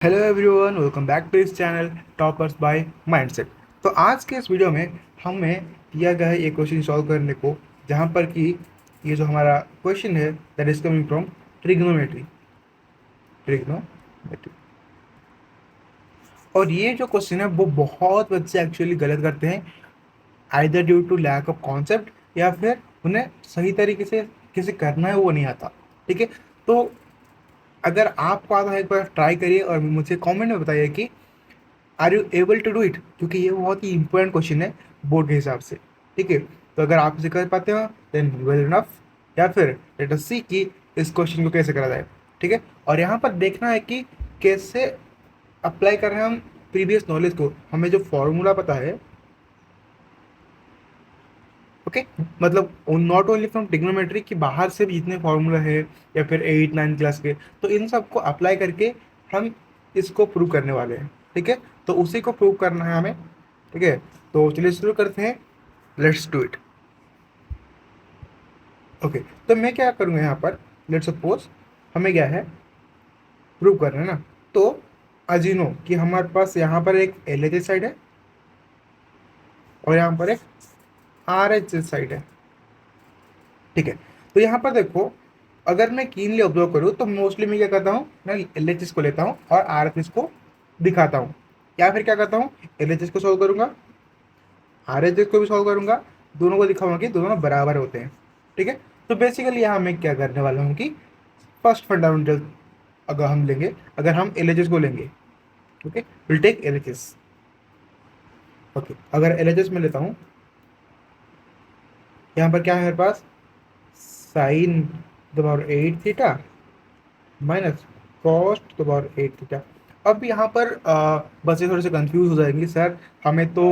Hello everyone, welcome back to इस channel toppers by mindset. तो आज के इस वीडियो में हमें दिया गया है ये क्वेश्चन सॉल्व करने को, जहाँ पर कि ये जो हमारा क्वेश्चन है that is coming from trigonometry. Trigonometry और ये जो क्वेश्चन है वो बहुत बच्चे एक्चुअली गलत करते हैं, either due to lack of concept या फिर उन्हें सही तरीके से किसे करना है वो नहीं आता। ठीक है, तो अगर आपको आता है एक बार ट्राई करिए और मुझे कमेंट में बताइए कि are you able to do it, क्योंकि ये बहुत ही इंपॉर्टेंट क्वेश्चन है बोर्ड के हिसाब से। ठीक है, तो अगर आप इसे कर पाते हो देन वेल इनफ, या फिर लेट अस सी कि इस क्वेश्चन को कैसे करा जाए। ठीक है, और यहाँ पर देखना है कि कैसे अप्लाई कर रहे हैं हम प्रीवियस नॉलेज को। हमें जो फॉर्मूला पता है, ओके, मतलब नॉट ओनली फ्रॉम ट्रिग्नोमेट्री की बाहर से भी जितने फॉर्मूला है या फिर 8 9 क्लास के, तो इन सबको अप्लाई करके हम इसको प्रूव करने वाले हैं। ठीक है, तो उसी को प्रूव करना है हमें। ठीक है, तो चलिए शुरू करते हैं, लेट्स डू इट। ओके, तो मैं क्या करूँगा यहाँ पर, लेट्स सपोज हमें क्या है प्रूव करना है ना। तो अजीनो कि हमारे पास यहाँ पर एक एल एच साइड है और यहाँ पर एक आर एच साइड है। ठीक है, तो यहाँ पर देखो, अगर मैं कीनली ऑब्जर्व करूँ तो मोस्टली मैं क्या करता हूँ, मैं एल एच एस को लेता हूँ और आर एच एस को दिखाता हूँ, या फिर क्या करता हूँ एल एच एस को सॉल्व करूँगा, आर एच एस को भी सॉल्व करूँगा, दोनों को दिखाऊंगा कि दोनों बराबर होते हैं। ठीक है, तो बेसिकली यहाँ मैं क्या करने वाला हूँ कि फर्स्ट फंडामेंटल अगर हम लेंगे, अगर हम एल एच एस को लेंगे, okay, will take L H S. Okay, अगर एल एच एस में लेता हूँ, यहाँ पर क्या है मेरे पास, sine to the power 8 theta minus cos to the power 8 theta. अब यहाँ पर बच्चे थोड़े से कंफ्यूज हो जाएंगे, सर हमें तो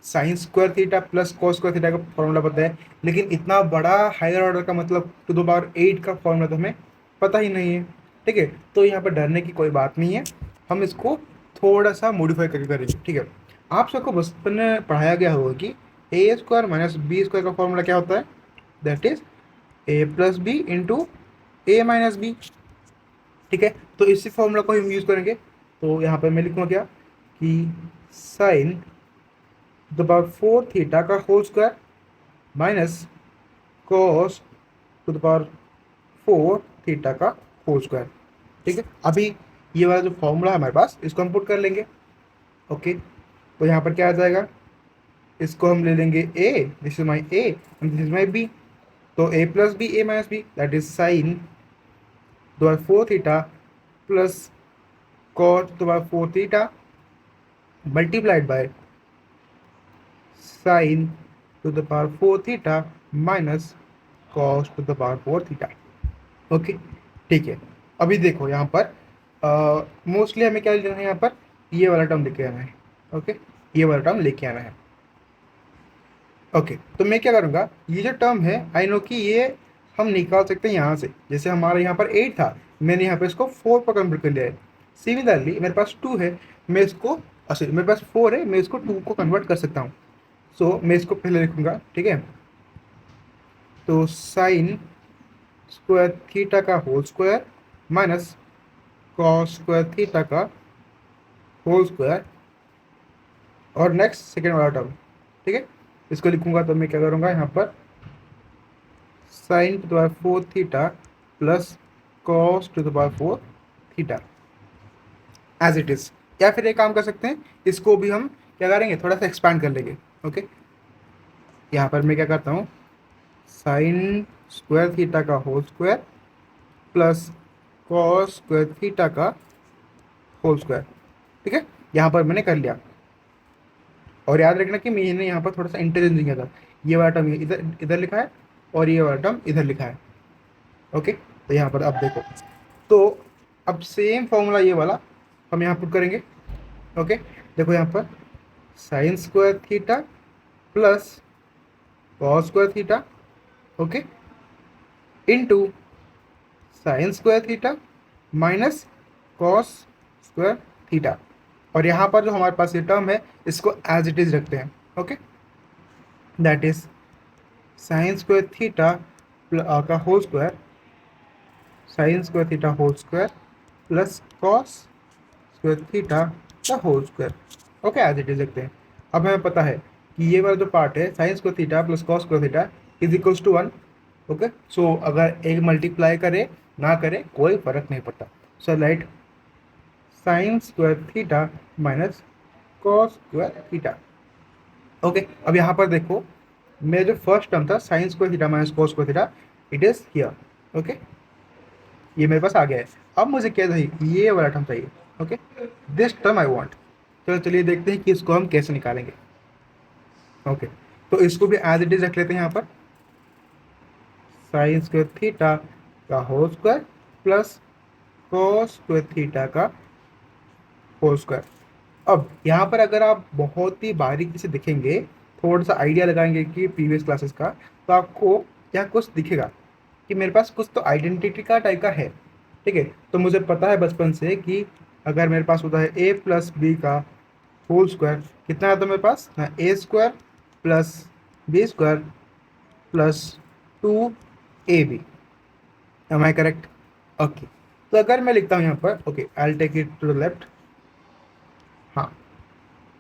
sine square theta plus cos square theta का फॉर्मूला पता है, लेकिन इतना बड़ा हायर ऑर्डर का मतलब टू द पावर 8 का फॉर्मूला तो हमें पता ही नहीं है। ठीक है, तो यहाँ पर डरने की कोई बात नहीं है, हम इसको थोड़ा सा मॉडिफाई करके करेंगे। ठीक है, आप सबको बचपन में पढ़ाया गया होगा कि A square minus B square का फॉर्मूला क्या होता है, that is A plus B into A minus B. ठीक है, तो इसी फॉर्मूला को हम यूज़ करेंगे। तो यहाँ पर मैं लिखूँगा क्या कि साइन द पावर 4 थीटा का whole square minus cos to the power 4 theta का होल स्क्वायर। ठीक है, अभी ये वाला जो फॉर्मूला है हमारे पास, इसको हम पुट कर लेंगे। ओके, तो यहाँ पर क्या आ जाएगा, इसको हम ले लेंगे A, this is my A and this is my B. तो A plus B A minus B that is sine the 4 theta plus cos the power 4 theta multiplied by sine to the power 4 theta minus cos to the power 4 theta. Okay, ठीक है, अभी देखो यहाँ पर mostly हमें क्या लेना है, यहाँ पर ये वाला टर्म लेके आना है। ओके, ये वाला टर्म लेके आना है। ओके, तो मैं क्या करूँगा, ये जो टर्म है आई नो कि ये हम निकाल सकते हैं यहाँ से। जैसे हमारा यहाँ पर 8 था, मैंने यहाँ पे इसको 4 पर कन्वर्ट कर लिया है। सिमिलरली मेरे पास 2 है, मैं इसको सॉरी मेरे पास 4 है, मैं इसको 2 को कन्वर्ट कर सकता हूँ। सो मैं इसको पहले लिखूँगा। ठीक है, तो साइन स्क्वायर थीटा का whole square minus cos square theta का होल स्क्वायर, और नेक्स्ट सेकेंड वाला टर्म। ठीक है, इसको लिखूंगा तो मैं क्या करूँगा, यहाँ पर sine to the power 4 theta plus cos to the power 4 theta as it is. या फिर एक काम कर सकते हैं, इसको भी हम क्या करेंगे, थोड़ा सा एक्सपांड कर लेंगे। ओके, यहाँ पर मैं क्या करता हूँ, साइन स्क्वायर थीटा का whole square plus cos square theta का होल स्क्वायर। ठीक है, यहाँ पर मैंने कर लिया। और याद रखना कि मैंने यहाँ पर थोड़ा सा इंटरचेंज किया था, ये वाला टर्म इधर इधर लिखा है और ये वाला टर्म इधर लिखा है। ओके, तो यहाँ पर अब देखो, तो अब सेम फॉर्मूला ये वाला हम यहाँ पुट करेंगे। ओके, देखो यहाँ पर sine square theta plus cos square theta, okay, into sine square theta minus cos square theta. और यहाँ पर जो हमारे पास ये टर्म है, इसको एज इट इज रखते हैं। Okay, that is sine square theta का whole square, sine square theta whole square plus cos square theta का whole square. Okay, as it is लिखते हैं। अब हमें पता है कि ये वाला जो पार्ट है sine square theta plus cos square theta is equals to 1। Okay, so अगर एक मल्टीप्लाई करे ना करे कोई फर्क नहीं पड़ता। So right sine square theta minus cos square theta. Okay, अब यहाँ पर देखो मेरा जो फर्स्ट टर्म था sine square theta minus cos square theta, it is here. Okay, ये मेरे पास आ गया है। अब मुझे क्या चाहिए, ये वाला टर्म चाहिए। Okay, this term I want. तो चलिए देखते हैं कि इसको हम कैसे निकालेंगे। ओके, तो इसको भी एज इट इज रख लेते हैं यहाँ पर, साइन स्क्वायर थीटा का whole square plus cos square theta का होल स्क्वायर। अब यहाँ पर अगर आप बहुत ही बारीकी से देखेंगे, थोड़ा सा आइडिया लगाएंगे कि प्रीवियस क्लासेस का, तो आपको यहाँ कुछ दिखेगा कि मेरे पास कुछ तो आइडेंटिटी का टाइप का है। ठीक है, तो मुझे पता है बचपन से कि अगर मेरे पास होता है ए प्लस बी का होल स्क्वायर, कितना आता है मेरे पास ना, A square plus B square plus 2ab। Am I correct? Okay, तो अगर मैं लिखता हूँ यहाँ पर, okay I take it to the left. हाँ,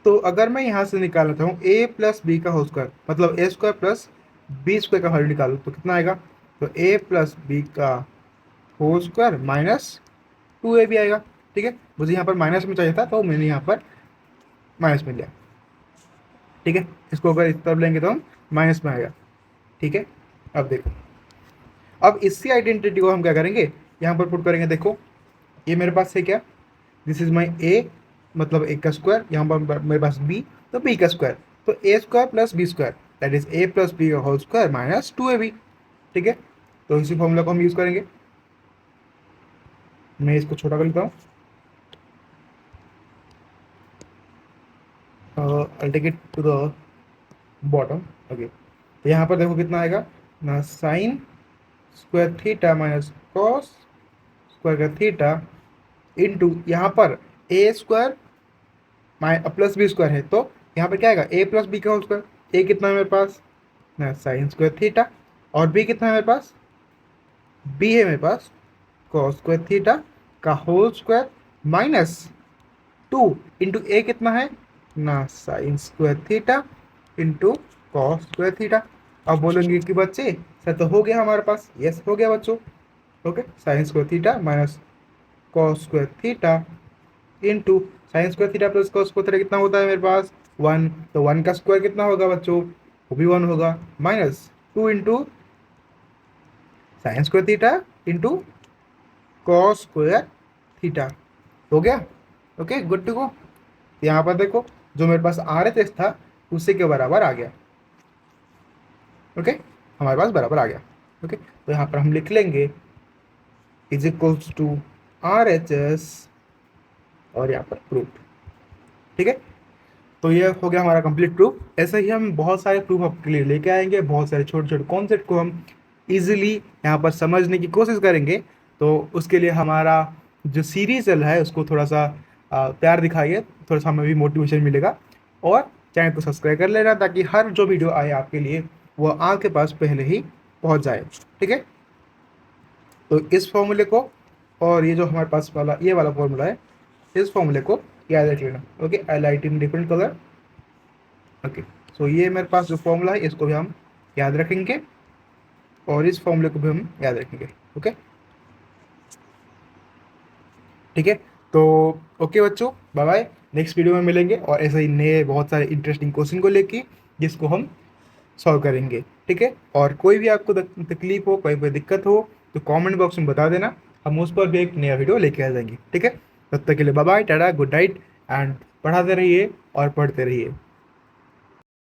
तो अगर मैं यहाँ से निकालता हूँ ए प्लस बी का होल स्क्वायर, मतलब A square plus B square का वैल्यू निकालूँ तो कितना आएगा, तो ए प्लस बी का होल स्क्वायर माइनस 2ab आएगा। ठीक है, मुझे यहाँ पर माइनस में चाहिए था तो मैंने यहाँ पर माइनस में लिया। ठीक है, इसको अगर इस तरफ लेंगे तो हम माइनस में आएगा। ठीक है, अब देखो, अब इसी आइडेंटिटी को हम क्या करेंगे, यहाँ पर पुट करेंगे। देखो ये मेरे पास है क्या, दिस इज माई ए, मतलब ए का स्क्वायर, यहाँ पर मेरे पास बी, तो बी का स्क्वायर, तो A square plus B square that is A plus B का होल स्क्वायर माइनस 2ab। ठीक है, तो इसी फॉर्मूला को हम यूज़ करेंगे। मैं इसको छोटा कर लेता हूँ, I'll take it to the bottom। Okay, तो यहाँ पर देखो कितना आएगा ना, sign square theta minus cos square का थीटा इंटू यहाँ पर ए स्क्वायर प्लस बी स्क्वायर है, तो यहाँ पर क्या आएगा, ए प्लस बी का होल स्क्वायर। ए कितना है मेरे पास ना, साइन स्क्वायर थीटा, और बी कितना है मेरे पास, बी है मेरे पास कॉस स्क्वायर थीटा का होल स्क्वायर माइनस 2 इंटू ए कितना है ना, sign square theta into cos square theta. अब बोलेंगे कि बच्चे सर तो हो गया हमारे पास, यस हो गया बच्चों। Okay, sign square theta minus cos square theta into sine square theta plus cos square theta कितना होता है मेरे पास 1, तो 1 का स्क्वायर कितना होगा बच्चों, वो भी 1 होगा, minus 2 into sine square theta into cos square theta. हो गया? Okay, good to go. यहाँ पर देखो जो मेरे पास आर एच एस था उसी के बराबर आ गया। ओके, हमारे पास बराबर आ गया। ओके, तो यहाँ पर हम लिख लेंगे is equals to R H S और यहाँ पर प्रूफ। ठीक है, तो ये हो गया हमारा कंप्लीट प्रूफ। ऐसे ही हम बहुत सारे प्रूफ आपके लिए लेके आएंगे, बहुत सारे छोटे छोटे कॉन्सेप्ट को हम इजीली यहाँ पर समझने की कोशिश करेंगे। तो उसके लिए हमारा जो सीरीज चल रहा है उसको थोड़ा सा प्यार दिखाइए, थोड़ा सा हमें भी मोटिवेशन मिलेगा। और चैनल को सब्सक्राइब कर लेना ताकि हर जो वीडियो आए आपके लिए वो आपके पास पहले ही पहुँच जाए। ठीक है, तो इस फॉर्मूले को और ये जो हमारे पास वाला ये वाला फॉर्मूला है, इस फॉर्मूले को याद रख लेना। Okay, I light in different colour. Okay, so ये मेरे पास जो फॉर्मूला है इसको भी हम याद रखेंगे और इस फॉर्मूले को भी हम याद रखेंगे। ओके, ठीक है, तो ओके बच्चों, बाय बाय। नेक्स्ट वीडियो में मिलेंगे और ऐसे ही नए बहुत सारे इंटरेस्टिंग क्वेश्चन को लेके जिसको हम सॉल्व करेंगे। ठीक है, और कोई भी आपको तकलीफ हो, कोई भी दिक्कत हो तो कमेंट बॉक्स में बता देना, हम उस पर भी एक नया वीडियो लेके आ जाएंगे। ठीक है, तब तक के लिए bye bye, tata, good night and पढ़ाते रहिए और पढ़ते रहिए।